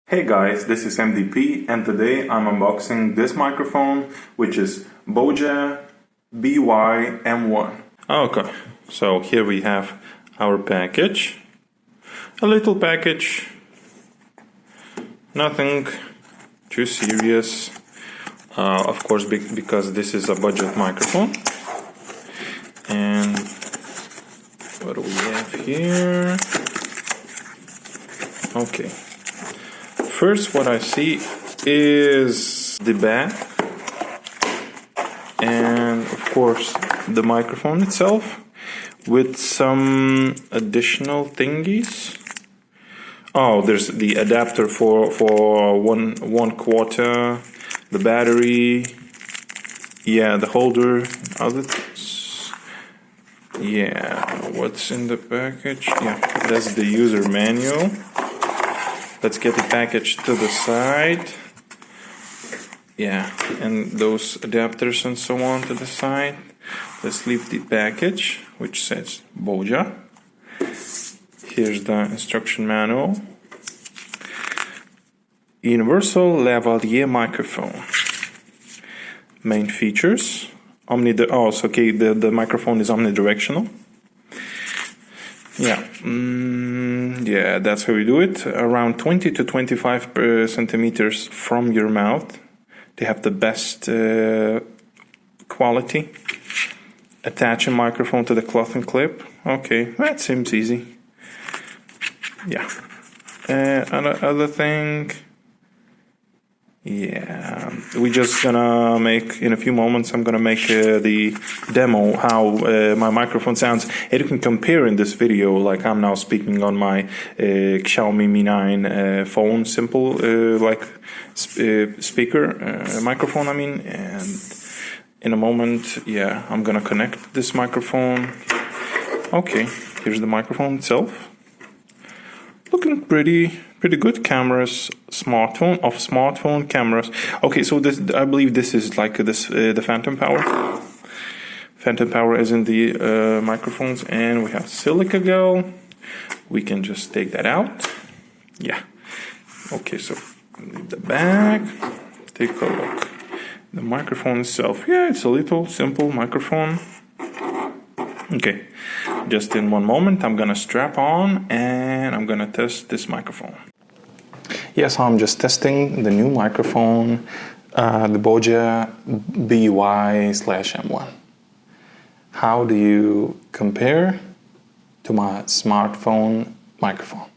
Hey guys, this is MDP and today I'm unboxing this microphone, which is BOYA BY-M1. Okay, so here we have our package. A little package, nothing too serious. Of course, because this is a budget microphone. And what do we have here? Okay. First, what I see is the back, and of course the microphone itself with some additional thingies. Oh, there's the adapter for one quarter, the battery, yeah, the holder, other things. Yeah, what's in the package? Yeah, that's the user manual. Let's get the package to the side. Yeah, and those adapters and so on to the side. Let's leave the package, which says BOYA. Here's the instruction manual. Universal lavalier microphone. Main features. The microphone is omnidirectional. Yeah, yeah, that's how we do it. Around 20 to 25 centimeters from your mouth to have the best quality. Attach a microphone to the cloth and clip. Okay, that seems easy. Yeah. Another thing. Yeah, we're just gonna make, in a few moments, I'm gonna make the demo how my microphone sounds. And you can compare in this video, like I'm now speaking on my Xiaomi Mi 9 phone, simple speaker, microphone I mean, and in a moment, yeah, I'm gonna connect this microphone. Okay, here's the microphone itself. Looking pretty good. Cameras, smartphone cameras. Okay, so this, I believe this is like this the phantom power. Phantom power is in the microphones, and we have silica gel. We can just take that out. Yeah. Okay, so the back. Take a look. The microphone itself. Yeah, it's a little simple microphone. Okay, just in one moment I'm gonna strap on and I'm gonna test this microphone. Yes, I'm just testing the new microphone, the BOYA BY/M1. How do you compare to my smartphone microphone?